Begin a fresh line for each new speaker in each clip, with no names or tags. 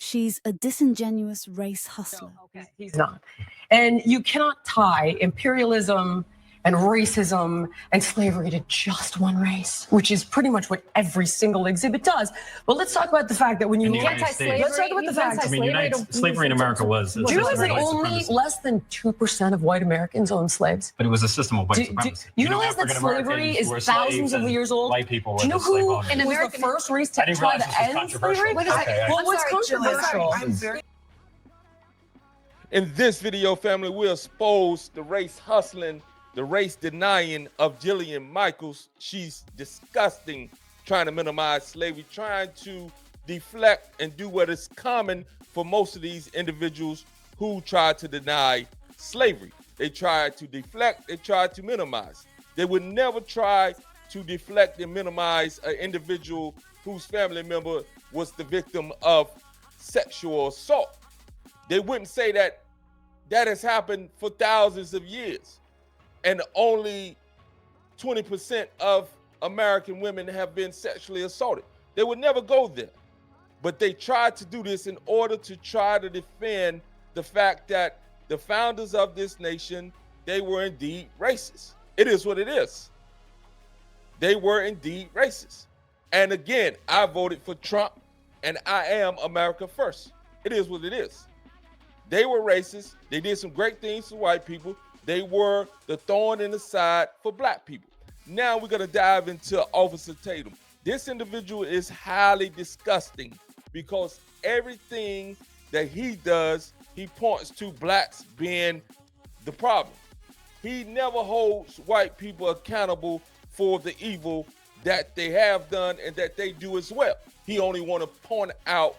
She's a disingenuous race hustler.
No, okay, he's not. And you cannot tie imperialism and racism and slavery to just one race, which is pretty much what every single exhibit does. But let's talk about the fact that when you
anti-slavery,
let's talk about the fact.
I mean, slavery in America was.
Do you realize that only less than 2% of white Americans own slaves?
But it was a system of white supremacy.
You realize that slavery is thousands of years old?
White people.
Do you know who was the first race to try to end slavery?
Wait a second.
Well, what's controversial?
In this video, family, we'll expose the race hustling, the race denying of Jillian Michaels. She's disgusting, trying to minimize slavery, trying to deflect and do what is common for most of these individuals who try to deny slavery. They try to deflect, they try to minimize. They would never try to deflect and minimize an individual whose family member was the victim of sexual assault. They wouldn't say that that has happened for thousands of years, and only 20% of American women have been sexually assaulted. They would never go there. But they tried to do this in order to try to defend the fact that the founders of this nation, they were indeed racist. It is what it is. They were indeed racist. And again, I voted for Trump, and I am America first. It is what it is. They were racist. They did some great things for white people. They were the thorn in the side for black people. Now we're going to dive into Officer Tatum. This individual is highly disgusting because everything that he does, he points to blacks being the problem. He never holds white people accountable for the evil that they have done and that they do as well. He only want to point out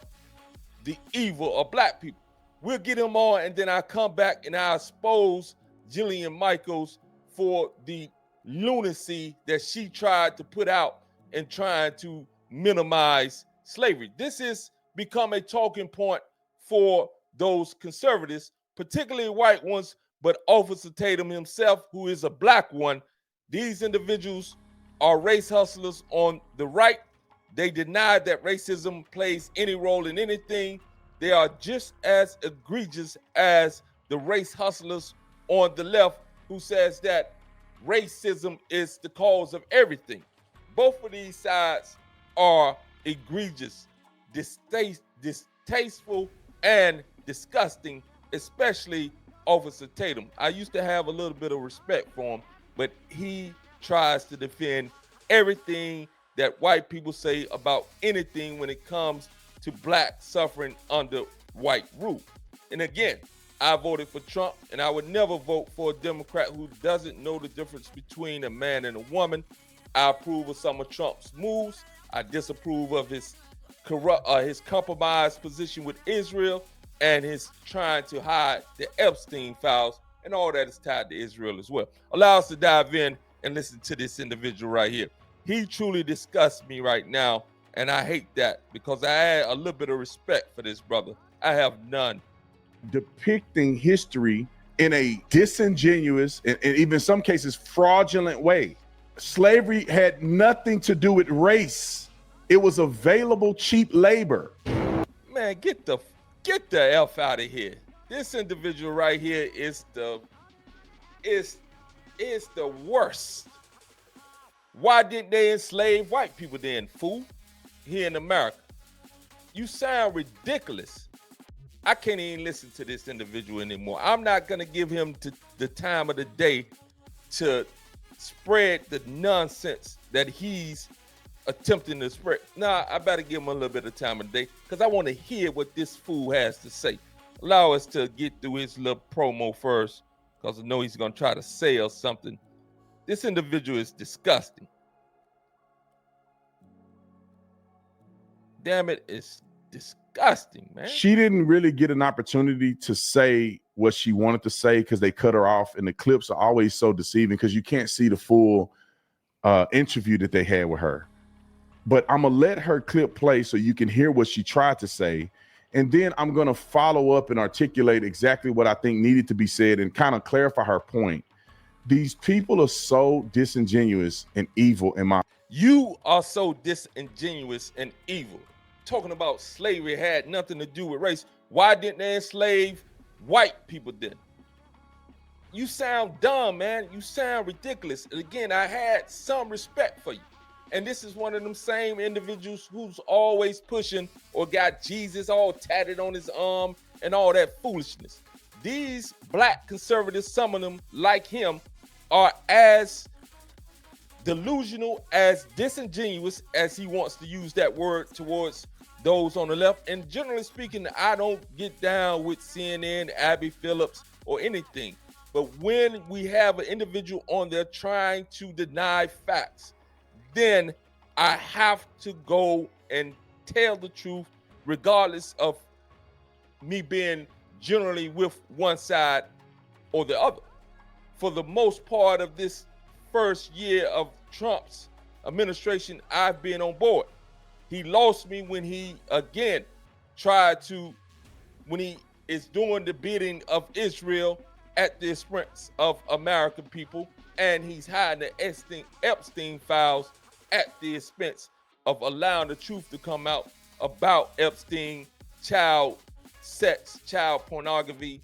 the evil of black people. We'll get him on, and then I'll come back and I'll expose Jillian Michaels for the lunacy that she tried to put out in trying to minimize slavery. This has become a talking point for those conservatives, particularly white ones, but Officer Tatum himself, who is a black one. These individuals are race hustlers on the right. They deny that racism plays any role in anything. They are just as egregious as the race hustlers on the left who says that racism is the cause of everything. Both of these sides are egregious, distasteful, and disgusting, especially Officer Tatum. I used to have a little bit of respect for him, but he tries to defend everything that white people say about anything when it comes to black suffering under white rule. And again, I voted for Trump, and I would never vote for a Democrat who doesn't know the difference between a man and a woman. I approve of some of Trump's moves. I disapprove of his compromised position with Israel and his trying to hide the Epstein files, and all that is tied to Israel as well. Allow us to dive in and listen to this individual right here. He truly disgusts me right now, and I hate that because I had a little bit of respect for this brother. I have none.
Depicting history in a disingenuous and even in some cases fraudulent way. Slavery had nothing to do with race. It was available cheap labor.
Man, get the F out of here. This individual right here is the worst. Why didn't they enslave white people then, fool? Here in America. You sound ridiculous. I can't even listen to this individual anymore. I'm not going to give him the time of the day to spread the nonsense that he's attempting to spread. Nah, I better give him a little bit of time of the day because I want to hear what this fool has to say. Allow us to get through his little promo first because I know he's going to try to sell something. This individual is disgusting. Damn it, it's disgusting, man.
She didn't really get an opportunity to say what she wanted to say because they cut her off, and the clips are always so deceiving because you can't see the full interview that they had with her. But I'm gonna let her clip play so you can hear what she tried to say, and then I'm gonna follow up and articulate exactly what I think needed to be said and kind of clarify her point. These people are so disingenuous and evil in my—
You are so disingenuous and evil. talking about slavery had nothing to do with race. Why didn't they enslave white people then? You sound dumb, man. You sound ridiculous. And again, I had some respect for you. And this is one of them same individuals who's always pushing or got Jesus all tatted on his arm and all that foolishness. These black conservatives, some of them like him, are as delusional, as disingenuous as he wants to use that word towards those on the left. And generally speaking, I don't get down with CNN, Abby Phillips, or anything. But when we have an individual on there trying to deny facts, then I have to go and tell the truth, regardless of me being generally with one side or the other. For the most part of this first year of Trump's administration, I've been on board. He lost me when he again tried to, when he is doing the bidding of Israel at the expense of American people, and he's hiding the Epstein files at the expense of allowing the truth to come out about Epstein, child sex, child pornography,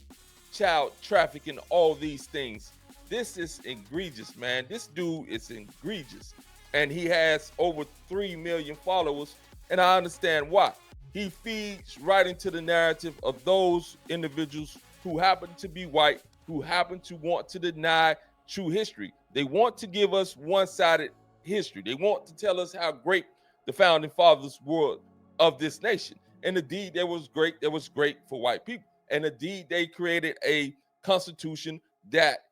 child trafficking, all these things. This is egregious, man. This dude is egregious. And he has over 3 million followers, and I understand why. He feeds right into the narrative of those individuals who happen to be white, who happen to want to deny true history. They want to give us one-sided history. They want to tell us how great the founding fathers were of this nation. And indeed, that was great for white people. And indeed, they created a constitution that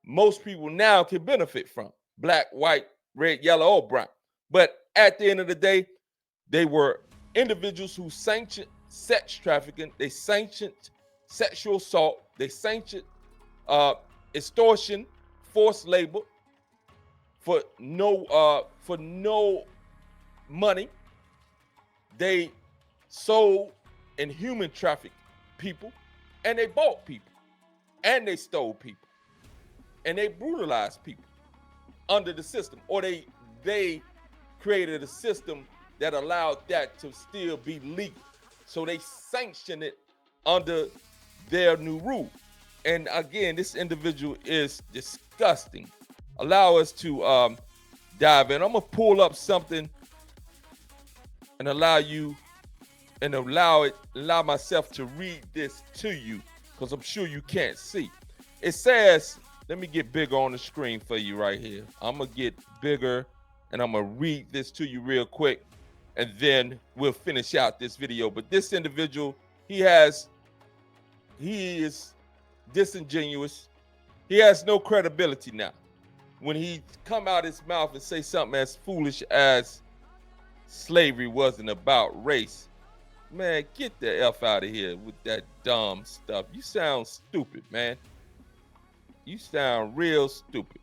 most people now can benefit from. Black, white, red, yellow, or brown. But at the end of the day, they were individuals who sanctioned sex trafficking. They sanctioned sexual assault. They sanctioned extortion, forced labor for no money. They sold and human trafficked people, and they bought people, and they stole people, and they brutalized people under the system, or they created a system that allowed that to still be legal. So they sanctioned it under their new rule. And again, this individual is disgusting. Allow us to dive in. I'm gonna pull up something and allow myself to read this to you, because I'm sure you can't see. It says, let me get bigger on the screen for you right here. I'm gonna get bigger and I'm gonna read this to you real quick, and then we'll finish out this video. But this individual, he is disingenuous. He has no credibility now. When he come out his mouth and say something as foolish as slavery wasn't about race, man, get the F out of here with that dumb stuff. You sound stupid, man. You sound real stupid.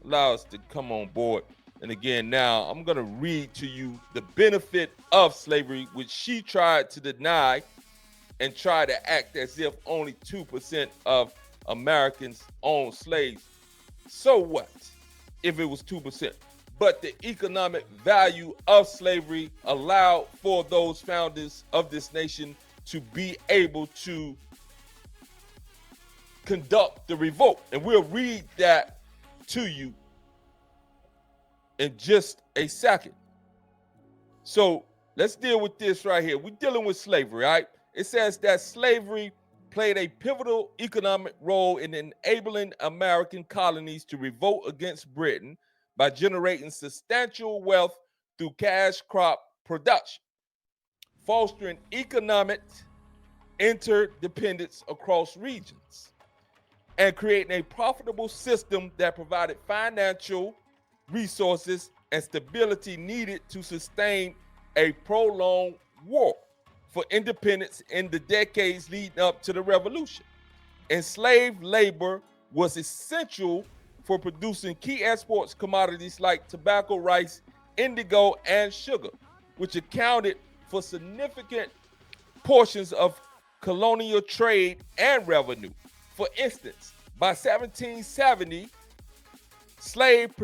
Allow us to come on board. And again, now I'm going to read to you the benefit of slavery, which she tried to deny and try to act as if only 2% of Americans own slaves. So what if it was 2%? But the economic value of slavery allowed for those founders of this nation to be able to conduct the revolt. And we'll read that to you in just a second. So let's deal with this right here. We're dealing with slavery, right? It says that slavery played a pivotal economic role in enabling American colonies to revolt against Britain by generating substantial wealth through cash crop production, fostering economic interdependence across regions, and creating a profitable system that provided financial resources and stability needed to sustain a prolonged war for independence in the decades leading up to the revolution. Enslaved labor was essential for producing key export commodities like tobacco, rice, indigo, and sugar, which accounted for significant portions of colonial trade and revenue. For instance, by 1770, slave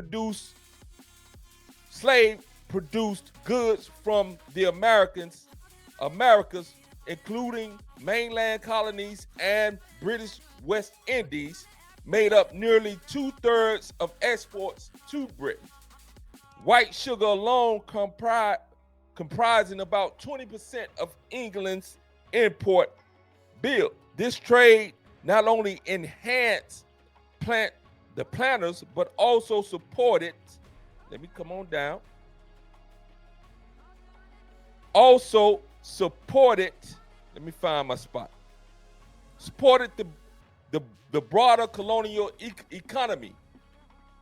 produced goods from the Americas, including mainland colonies and British West Indies, made up nearly 2/3 of exports to Britain. White sugar alone comprising about 20% of England's import bill. This trade not only enhanced the planters, but also supported, let me come on down, also supported, let me find my spot, supported the broader colonial economy,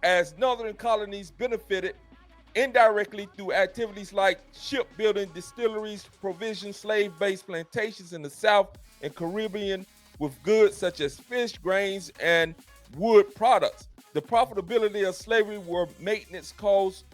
as northern colonies benefited indirectly through activities like shipbuilding, distilleries, provision slave-based plantations in the South and Caribbean with goods such as fish, grains, and wood products. The profitability of slavery were maintenance costs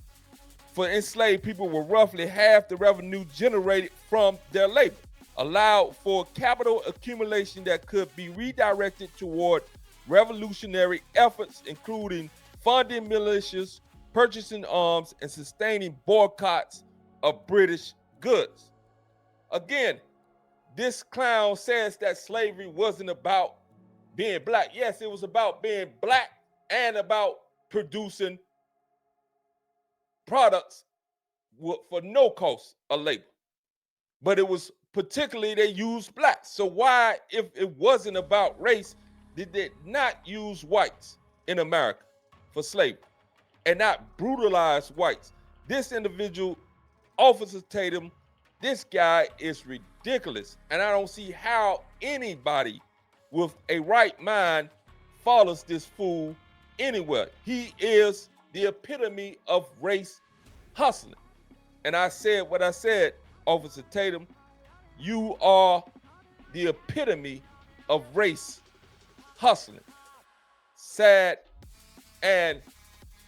for enslaved people were roughly half the revenue generated from their labor, allowed for capital accumulation that could be redirected toward revolutionary efforts, including funding militias, purchasing arms, and sustaining boycotts of British goods. Again, this clown says that slavery wasn't about being black. Yes, it was about being black and about producing products for no cost of labor. But it was particularly they used blacks. So why, if it wasn't about race, did they not use whites in America for slavery and not brutalize whites? This individual, Officer Tatum, this guy is ridiculous. And I don't see how anybody with a right mind follows this fool anywhere. He is the epitome of race hustling. And I said what I said, Officer Tatum, you are the epitome of race hustling. Sad, and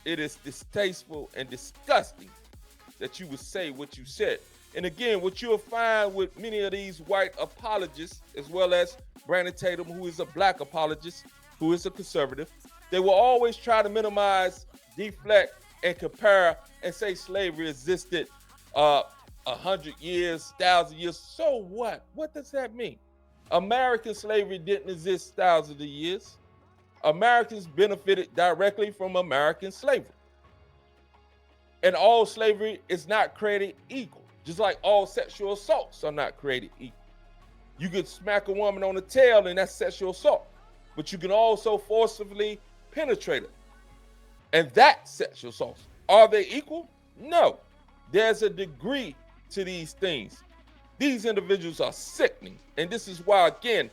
it is distasteful and disgusting that you would say what you said. And again, what you'll find with many of these white apologists, as well as Brandon Tatum, who is a black apologist, who is a conservative, they will always try to minimize, deflect, and compare and say slavery existed 100 years, 1,000 years. So what? What does that mean? American slavery didn't exist thousands of years. Americans benefited directly from American slavery. And all slavery is not created equal, just like all sexual assaults are not created equal. You could smack a woman on the tail and that's sexual assault, but you can also forcibly penetrate her, and that's sexual assault. Are they equal? No. There's a degree to these things. These individuals are sickening, and this is why, again,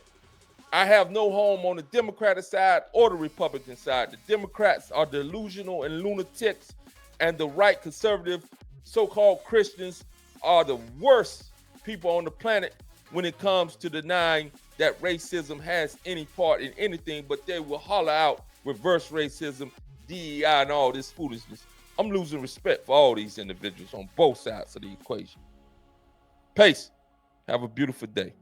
I have no home on the Democratic side or the Republican side. The Democrats are delusional and lunatics, and the right conservative so-called Christians are the worst people on the planet when it comes to denying that racism has any part in anything, but they will holler out reverse racism, DEI, and all this foolishness. I'm losing respect for all these individuals on both sides of the equation. Peace. Have a beautiful day.